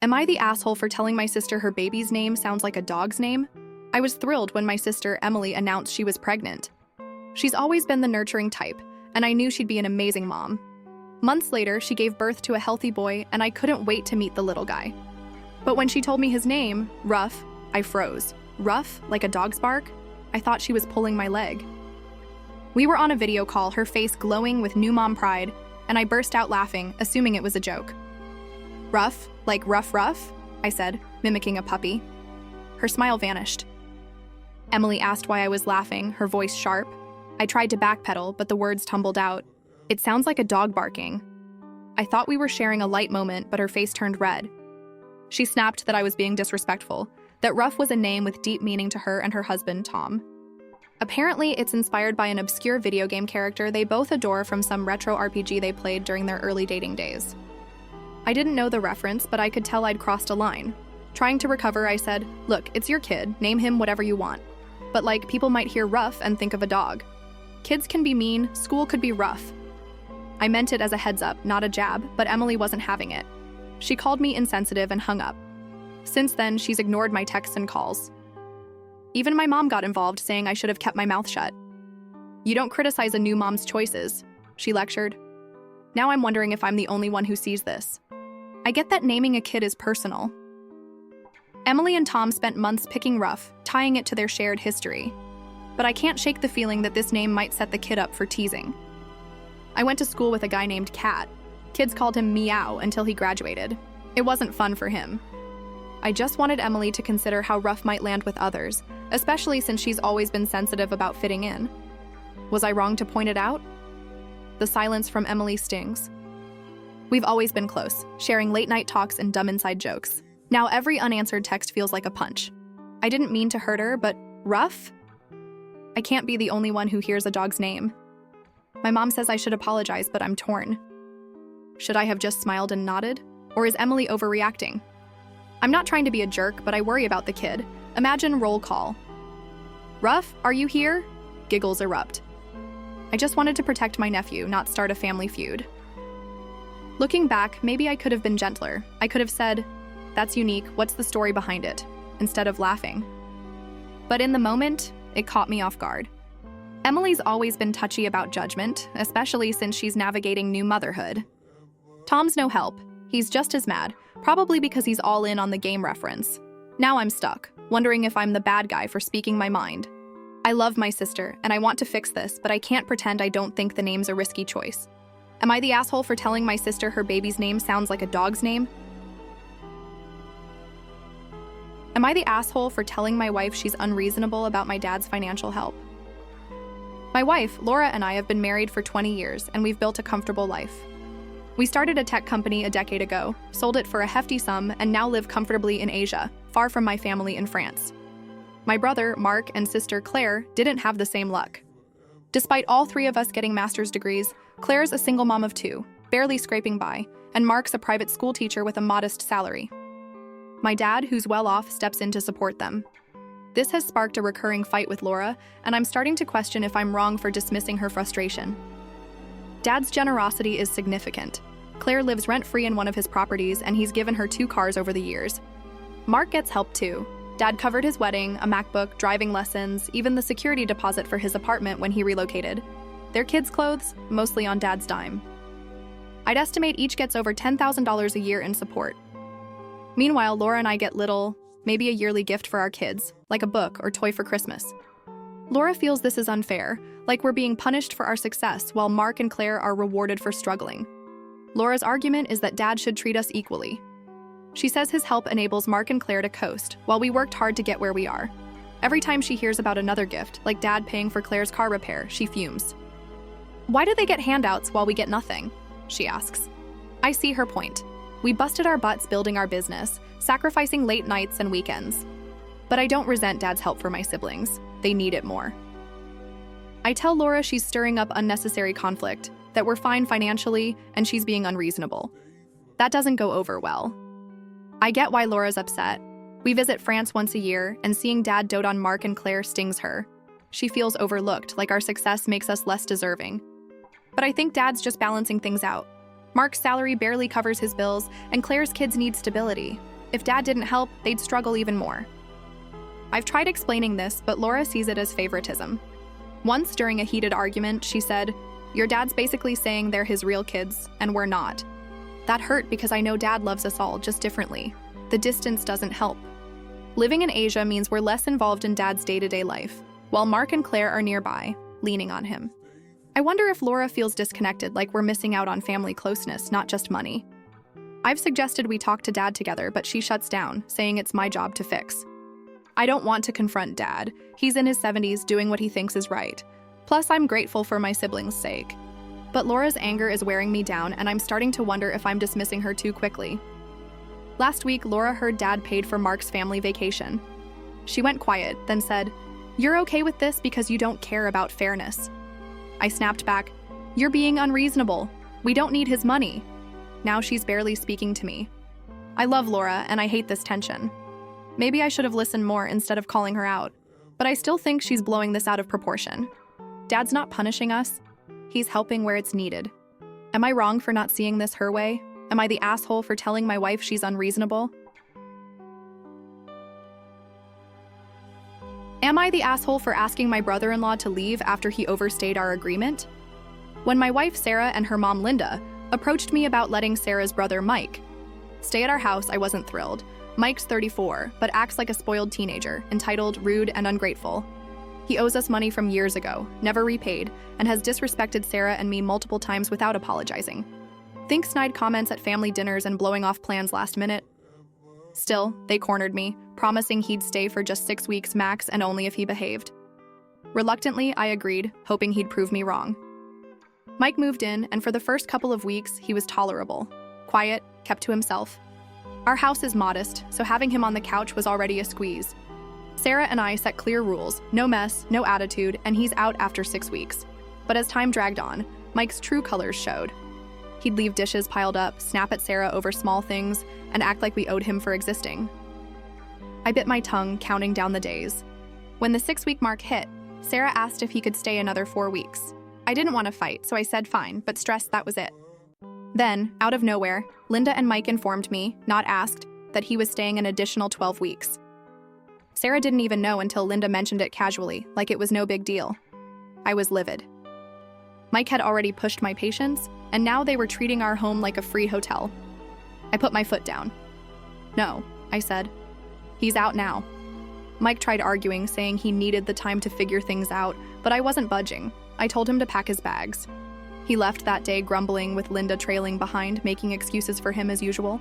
Am I the asshole for telling my sister her baby's name sounds like a dog's name? I was thrilled when my sister, Emily, announced she was pregnant. She's always been the nurturing type, and I knew she'd be an amazing mom. Months later, she gave birth to a healthy boy, and I couldn't wait to meet the little guy. But when she told me his name, Ruff, I froze. Ruff, like a dog's bark? I thought she was pulling my leg. We were on a video call, her face glowing with new mom pride, and I burst out laughing, assuming it was a joke. Ruff, like Ruff Ruff? I said, mimicking a puppy. Her smile vanished. Emily asked why I was laughing, her voice sharp. I tried to backpedal, but the words tumbled out. It sounds like a dog barking. I thought we were sharing a light moment, but her face turned red. She snapped that I was being disrespectful, that Ruff was a name with deep meaning to her and her husband, Tom. Apparently, it's inspired by an obscure video game character they both adore from some retro RPG they played during their early dating days. I didn't know the reference, but I could tell I'd crossed a line. Trying to recover, I said, "Look, it's your kid, name him whatever you want. But people might hear Ruff and think of a dog. Kids can be mean, school could be rough." I meant it as a heads up, not a jab, but Emily wasn't having it. She called me insensitive and hung up. Since then, she's ignored my texts and calls. Even my mom got involved, saying I should have kept my mouth shut. "You don't criticize a new mom's choices," she lectured. Now I'm wondering if I'm the only one who sees this. I get that naming a kid is personal. Emily and Tom spent months picking Ruff, tying it to their shared history. But I can't shake the feeling that this name might set the kid up for teasing. I went to school with a guy named Cat. Kids called him Meow until he graduated. It wasn't fun for him. I just wanted Emily to consider how Ruff might land with others, especially since she's always been sensitive about fitting in. Was I wrong to point it out? The silence from Emily stings. We've always been close, sharing late-night talks and dumb inside jokes. Now every unanswered text feels like a punch. I didn't mean to hurt her, but Ruff? I can't be the only one who hears a dog's name. My mom says I should apologize, but I'm torn. Should I have just smiled and nodded? Or is Emily overreacting? I'm not trying to be a jerk, but I worry about the kid. Imagine roll call. "Ruff, are you here?" Giggles erupt. I just wanted to protect my nephew, not start a family feud. Looking back, maybe I could have been gentler. I could have said, "That's unique, what's the story behind it?" instead of laughing. But in the moment, it caught me off guard. Emily's always been touchy about judgment, especially since she's navigating new motherhood. Tom's no help. He's just as mad, probably because he's all in on the game reference. Now I'm stuck, wondering if I'm the bad guy for speaking my mind. I love my sister, and I want to fix this, but I can't pretend I don't think the name's a risky choice. Am I the asshole for telling my sister her baby's name sounds like a dog's name? Am I the asshole for telling my wife she's unreasonable about my dad's financial help? My wife, Laura, and I have been married for 20 years, and we've built a comfortable life. We started a tech company a decade ago, sold it for a hefty sum, and now live comfortably in Asia, far from my family in France. My brother, Mark, and sister, Claire, didn't have the same luck. Despite all three of us getting master's degrees, Claire's a single mom of two, barely scraping by, and Mark's a private school teacher with a modest salary. My dad, who's well off, steps in to support them. This has sparked a recurring fight with Laura, and I'm starting to question if I'm wrong for dismissing her frustration. Dad's generosity is significant. Claire lives rent-free in one of his properties, and he's given her 2 cars over the years. Mark gets help too. Dad covered his wedding, a MacBook, driving lessons, even the security deposit for his apartment when he relocated. Their kids' clothes, mostly on Dad's dime. I'd estimate each gets over $10,000 a year in support. Meanwhile, Laura and I get little, maybe a yearly gift for our kids, like a book or toy for Christmas. Laura feels this is unfair, like we're being punished for our success while Mark and Claire are rewarded for struggling. Laura's argument is that Dad should treat us equally. She says his help enables Mark and Claire to coast, while we worked hard to get where we are. Every time she hears about another gift, like Dad paying for Claire's car repair, she fumes. "Why do they get handouts while we get nothing?" she asks. I see her point. We busted our butts building our business, sacrificing late nights and weekends. But I don't resent Dad's help for my siblings. They need it more. I tell Laura she's stirring up unnecessary conflict, that we're fine financially, and she's being unreasonable. That doesn't go over well. I get why Laura's upset. We visit France once a year, and seeing Dad dote on Mark and Claire stings her. She feels overlooked, like our success makes us less deserving. But I think Dad's just balancing things out. Mark's salary barely covers his bills, and Claire's kids need stability. If Dad didn't help, they'd struggle even more. I've tried explaining this, but Laura sees it as favoritism. Once, during a heated argument, she said, "Your dad's basically saying they're his real kids, and we're not." That hurt because I know Dad loves us all, just differently. The distance doesn't help. Living in Asia means we're less involved in Dad's day-to-day life, while Mark and Claire are nearby, leaning on him. I wonder if Laura feels disconnected, like we're missing out on family closeness, not just money. I've suggested we talk to Dad together, but she shuts down, saying it's my job to fix. I don't want to confront Dad. He's in his 70s doing what he thinks is right. Plus, I'm grateful for my siblings' sake. But Laura's anger is wearing me down, and I'm starting to wonder if I'm dismissing her too quickly. Last week, Laura heard Dad paid for Mark's family vacation. She went quiet, then said, "You're okay with this because you don't care about fairness." I snapped back, "You're being unreasonable. We don't need his money." Now she's barely speaking to me. I love Laura, and I hate this tension. Maybe I should have listened more instead of calling her out, but I still think she's blowing this out of proportion. Dad's not punishing us. He's helping where it's needed. Am I wrong for not seeing this her way? Am I the asshole for telling my wife she's unreasonable? Am I the asshole for asking my brother-in-law to leave after he overstayed our agreement? When my wife Sarah and her mom Linda approached me about letting Sarah's brother Mike stay at our house, I wasn't thrilled. Mike's 34, but acts like a spoiled teenager, entitled, rude, and ungrateful. He owes us money from years ago, never repaid, and has disrespected Sarah and me multiple times without apologizing. Think snide comments at family dinners and blowing off plans last minute. Still, they cornered me, promising he'd stay for just 6 weeks max and only if he behaved. Reluctantly, I agreed, hoping he'd prove me wrong. Mike moved in, and for the first couple of weeks, he was tolerable. Quiet, kept to himself. Our house is modest, so having him on the couch was already a squeeze. Sarah and I set clear rules, no mess, no attitude, and he's out after 6 weeks. But as time dragged on, Mike's true colors showed. He'd leave dishes piled up, snap at Sarah over small things, and act like we owed him for existing. I bit my tongue, counting down the days. When the 6-week mark hit, Sarah asked if he could stay another 4 weeks. I didn't want to fight, so I said fine, but stressed that was it. Then, out of nowhere, Linda and Mike informed me, not asked, that he was staying an additional 12 weeks. Sarah didn't even know until Linda mentioned it casually, like it was no big deal. I was livid. Mike had already pushed my patience, and now they were treating our home like a free hotel. I put my foot down. "No," I said. "He's out now." Mike tried arguing, saying he needed the time to figure things out, but I wasn't budging. I told him to pack his bags. He left that day grumbling, with Linda trailing behind, making excuses for him as usual.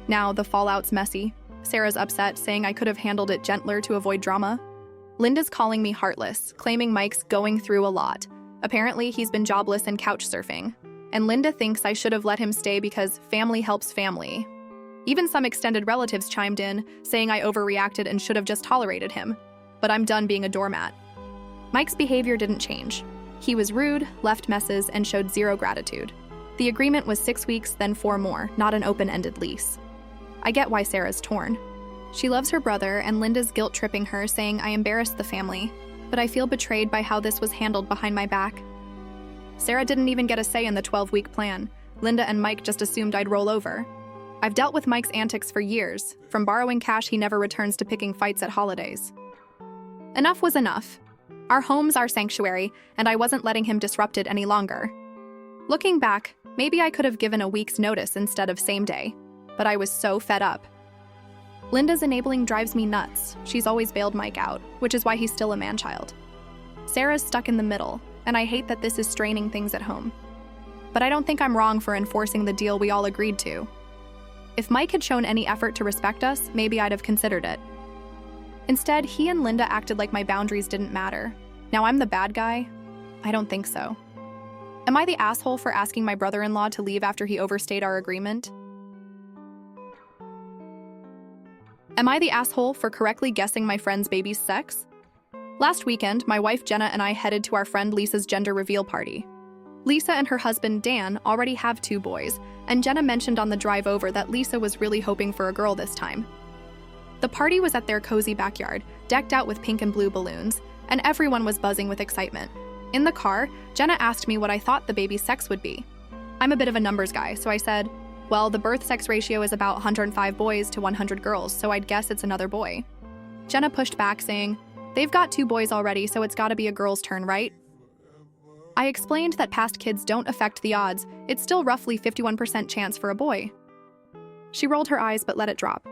Now the fallout's messy. Sarah's upset, saying I could have handled it gentler to avoid drama. Linda's calling me heartless, claiming Mike's going through a lot. Apparently, he's been jobless and couch surfing. And Linda thinks I should have let him stay because family helps family. Even some extended relatives chimed in, saying I overreacted and should have just tolerated him. But I'm done being a doormat. Mike's behavior didn't change. He was rude, left messes, and showed zero gratitude. The agreement was 6 weeks, then 4 more, not an open-ended lease. I get why Sarah's torn. She loves her brother, and Linda's guilt-tripping her, saying I embarrassed the family. But I feel betrayed by how this was handled behind my back. Sarah didn't even get a say in the 12-week plan. Linda and Mike just assumed I'd roll over. I've dealt with Mike's antics for years, from borrowing cash he never returns to picking fights at holidays. Enough was enough. Our home's our sanctuary, and I wasn't letting him disrupt it any longer. Looking back, maybe I could have given a week's notice instead of same day, but I was so fed up. Linda's enabling drives me nuts. She's always bailed Mike out, which is why he's still a man-child. Sarah's stuck in the middle, and I hate that this is straining things at home. But I don't think I'm wrong for enforcing the deal we all agreed to. If Mike had shown any effort to respect us, maybe I'd have considered it. Instead, he and Linda acted like my boundaries didn't matter. Now I'm the bad guy? I don't think so. Am I the asshole for asking my brother-in-law to leave after he overstayed our agreement? Am I the asshole for correctly guessing my friend's baby's sex? Last weekend, my wife Jenna and I headed to our friend Lisa's gender reveal party. Lisa and her husband Dan already have 2 boys, and Jenna mentioned on the drive over that Lisa was really hoping for a girl this time. The party was at their cozy backyard, decked out with pink and blue balloons, and everyone was buzzing with excitement. In the car, Jenna asked me what I thought the baby's sex would be. I'm a bit of a numbers guy, so I said, well, the birth sex ratio is about 105 boys to 100 girls, so I'd guess it's another boy. Jenna pushed back, saying, they've got 2 boys already, so it's gotta be a girl's turn, right? I explained that past kids don't affect the odds. It's still roughly 51% chance for a boy. She rolled her eyes but let it drop.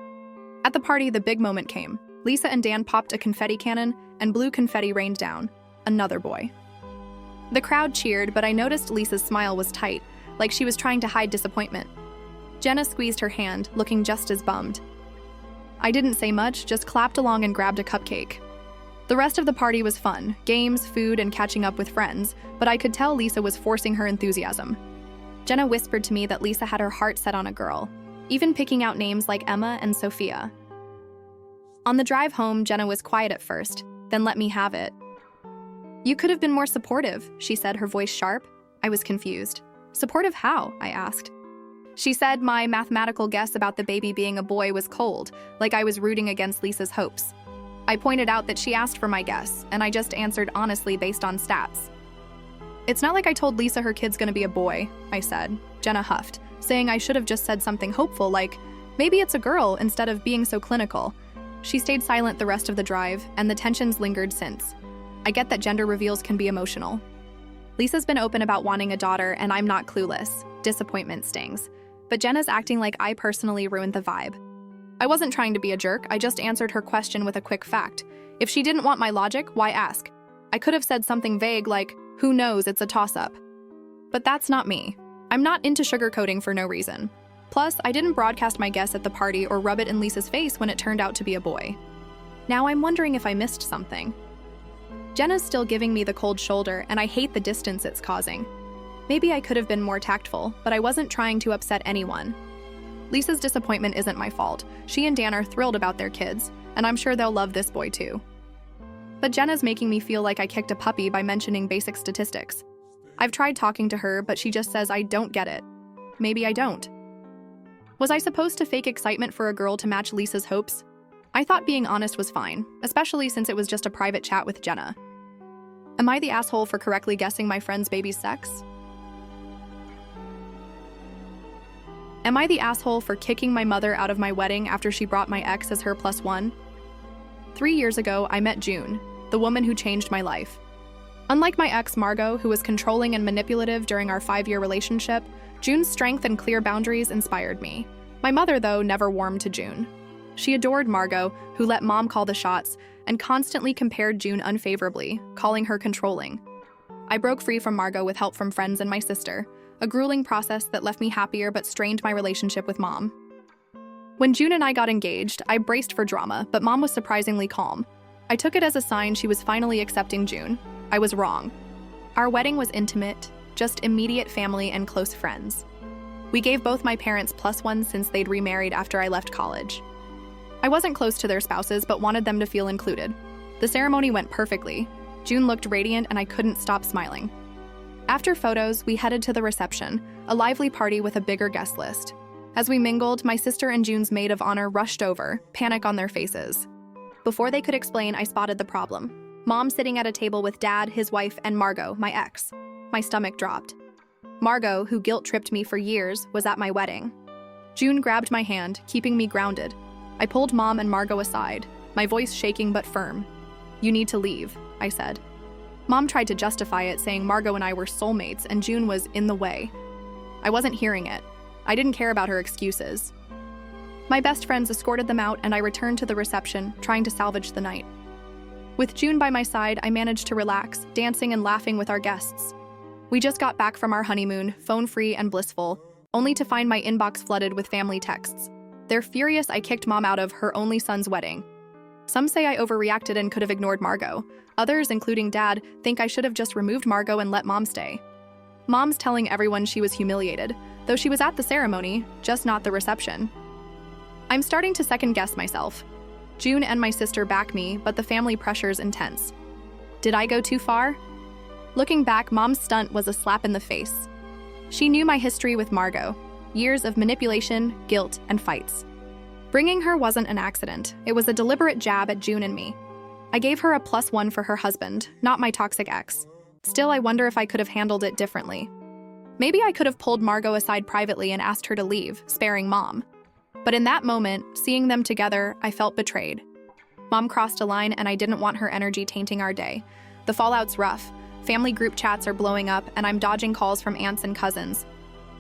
At the party, the big moment came. Lisa and Dan popped a confetti cannon, and blue confetti rained down. Another boy. The crowd cheered, but I noticed Lisa's smile was tight, like she was trying to hide disappointment. Jenna squeezed her hand, looking just as bummed. I didn't say much, just clapped along and grabbed a cupcake. The rest of the party was fun, games, food, and catching up with friends, but I could tell Lisa was forcing her enthusiasm. Jenna whispered to me that Lisa had her heart set on a girl, even picking out names like Emma and Sophia. On the drive home, Jenna was quiet at first, then let me have it. You could have been more supportive, she said, her voice sharp. I was confused. Supportive how? I asked. She said my mathematical guess about the baby being a boy was cold, like I was rooting against Lisa's hopes. I pointed out that she asked for my guess, and I just answered honestly based on stats. It's not like I told Lisa her kid's gonna be a boy, I said. Jenna huffed, saying I should have just said something hopeful like, maybe it's a girl instead of being so clinical. She stayed silent the rest of the drive, and the tensions lingered since. I get that gender reveals can be emotional. Lisa's been open about wanting a daughter, and I'm not clueless. Disappointment stings. But Jenna's acting like I personally ruined the vibe. I wasn't trying to be a jerk, I just answered her question with a quick fact. If she didn't want my logic, why ask? I could have said something vague like, who knows, it's a toss-up. But that's not me. I'm not into sugarcoating for no reason. Plus, I didn't broadcast my guess at the party or rub it in Lisa's face when it turned out to be a boy. Now I'm wondering if I missed something. Jenna's still giving me the cold shoulder, and I hate the distance it's causing. Maybe I could have been more tactful, but I wasn't trying to upset anyone. Lisa's disappointment isn't my fault. She and Dan are thrilled about their kids, and I'm sure they'll love this boy too. But Jenna's making me feel like I kicked a puppy by mentioning basic statistics. I've tried talking to her, but she just says I don't get it. Maybe I don't. Was I supposed to fake excitement for a girl to match Lisa's hopes? I thought being honest was fine, especially since it was just a private chat with Jenna. Am I the asshole for correctly guessing my friend's baby's sex? Am I the asshole for kicking my mother out of my wedding after she brought my ex as her +1? 3 years ago, I met June, the woman who changed my life. Unlike my ex, Margot, who was controlling and manipulative during our 5-year relationship, June's strength and clear boundaries inspired me. My mother, though, never warmed to June. She adored Margot, who let Mom call the shots, and constantly compared June unfavorably, calling her controlling. I broke free from Margot with help from friends and my sister, a grueling process that left me happier but strained my relationship with Mom. When June and I got engaged, I braced for drama, but Mom was surprisingly calm. I took it as a sign she was finally accepting June. I was wrong. Our wedding was intimate, just immediate family and close friends. We gave both my parents +1 since they'd remarried after I left college. I wasn't close to their spouses, but wanted them to feel included. The ceremony went perfectly. June looked radiant and I couldn't stop smiling. After photos, we headed to the reception, a lively party with a bigger guest list. As we mingled, my sister and June's maid of honor rushed over, panic on their faces. Before they could explain, I spotted the problem. Mom sitting at a table with Dad, his wife, and Margot, my ex. My stomach dropped. Margot, who guilt-tripped me for years, was at my wedding. June grabbed my hand, keeping me grounded. I pulled Mom and Margot aside, my voice shaking but firm. You need to leave, I said. Mom tried to justify it, saying Margot and I were soulmates and June was in the way. I wasn't hearing it. I didn't care about her excuses. My best friends escorted them out and I returned to the reception, trying to salvage the night. With June by my side, I managed to relax, dancing and laughing with our guests. We just got back from our honeymoon, phone-free and blissful, only to find my inbox flooded with family texts. They're furious I kicked Mom out of her only son's wedding. Some say I overreacted and could have ignored Margot. Others, including Dad, think I should have just removed Margot and let Mom stay. Mom's telling everyone she was humiliated, though she was at the ceremony, just not the reception. I'm starting to second-guess myself. June and my sister back me, but the family pressure's intense. Did I go too far? Looking back, Mom's stunt was a slap in the face. She knew my history with Margot, years of manipulation, guilt, and fights. Bringing her wasn't an accident. It was a deliberate jab at June and me. I gave her a +1 for her husband, not my toxic ex. Still, I wonder if I could have handled it differently. Maybe I could have pulled Margot aside privately and asked her to leave, sparing Mom. But in that moment, seeing them together, I felt betrayed. Mom crossed a line and I didn't want her energy tainting our day. The fallout's rough. Family group chats are blowing up and I'm dodging calls from aunts and cousins.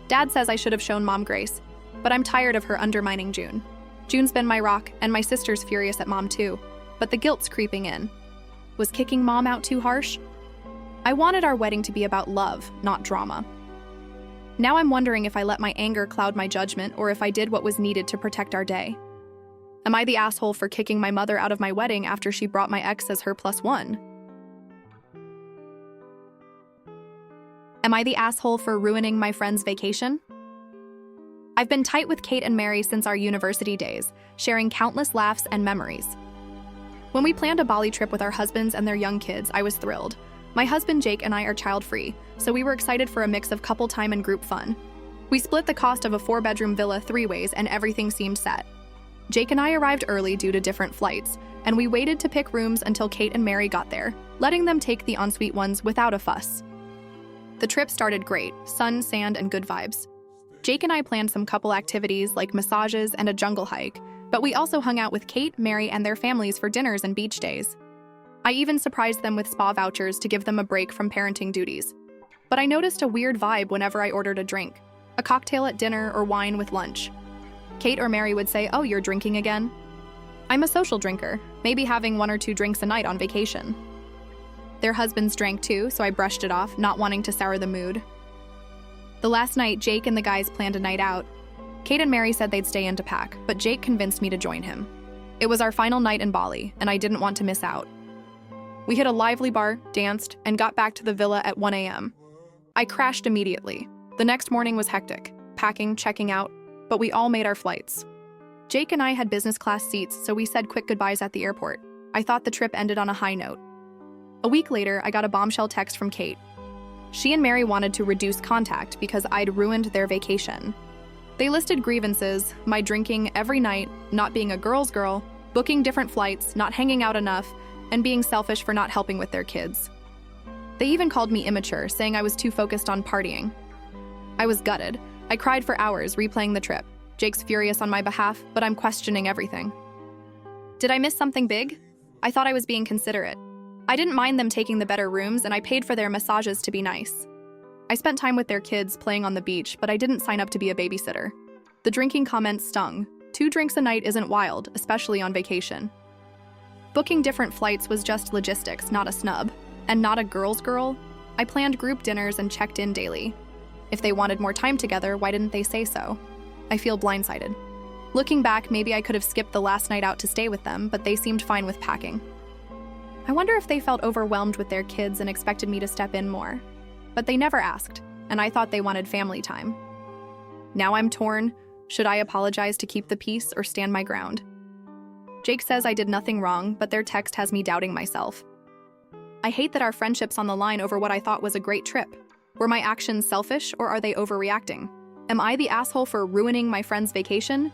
Dad says I should have shown Mom grace, but I'm tired of her undermining June. June's been my rock and my sister's furious at Mom too, but the guilt's creeping in. Was kicking Mom out too harsh? I wanted our wedding to be about love, not drama. Now I'm wondering if I let my anger cloud my judgment or if I did what was needed to protect our day. Am I the asshole for kicking my mother out of my wedding after she brought my ex as her +1? Am I the asshole for ruining my friend's vacation? I've been tight with Kate and Mary since our university days, sharing countless laughs and memories. When we planned a Bali trip with our husbands and their young kids, I was thrilled. My husband Jake and I are child-free, so we were excited for a mix of couple time and group fun. We split the cost of a 4-bedroom villa 3 ways and everything seemed set. Jake and I arrived early due to different flights, and we waited to pick rooms until Kate and Mary got there, letting them take the ensuite ones without a fuss. The trip started great, sun, sand, and good vibes. Jake and I planned some couple activities like massages and a jungle hike, but we also hung out with Kate, Mary, and their families for dinners and beach days. I even surprised them with spa vouchers to give them a break from parenting duties. But I noticed a weird vibe whenever I ordered a drink, a cocktail at dinner or wine with lunch. Kate or Mary would say, "Oh, you're drinking again?" I'm a social drinker, maybe having 1 or 2 drinks a night on vacation. Their husbands drank too, so I brushed it off, not wanting to sour the mood. The last night, Jake and the guys planned a night out. Kate and Mary said they'd stay in to pack, but Jake convinced me to join him. It was our final night in Bali, and I didn't want to miss out. We hit a lively bar, danced, and got back to the villa at 1 a.m. I crashed immediately. The next morning was hectic, packing, checking out, but we all made our flights. Jake and I had business class seats, so we said quick goodbyes at the airport. I thought the trip ended on a high note. A week later, I got a bombshell text from Kate. She and Mary wanted to reduce contact because I'd ruined their vacation. They listed grievances, my drinking every night, not being a girl's girl, booking different flights, not hanging out enough, and being selfish for not helping with their kids. They even called me immature, saying I was too focused on partying. I was gutted. I cried for hours, replaying the trip. Jake's furious on my behalf, but I'm questioning everything. Did I miss something big? I thought I was being considerate. I didn't mind them taking the better rooms, and I paid for their massages to be nice. I spent time with their kids playing on the beach, but I didn't sign up to be a babysitter. The drinking comments stung. 2 drinks a night isn't wild, especially on vacation. Booking different flights was just logistics, not a snub. And not a girl's girl. I planned group dinners and checked in daily. If they wanted more time together, why didn't they say so? I feel blindsided. Looking back, maybe I could have skipped the last night out to stay with them, but they seemed fine with packing. I wonder if they felt overwhelmed with their kids and expected me to step in more. But they never asked, and I thought they wanted family time. Now I'm torn. Should I apologize to keep the peace or stand my ground? Jake says I did nothing wrong, but their text has me doubting myself. I hate that our friendship's on the line over what I thought was a great trip. Were my actions selfish, or are they overreacting? Am I the asshole for ruining my friend's vacation?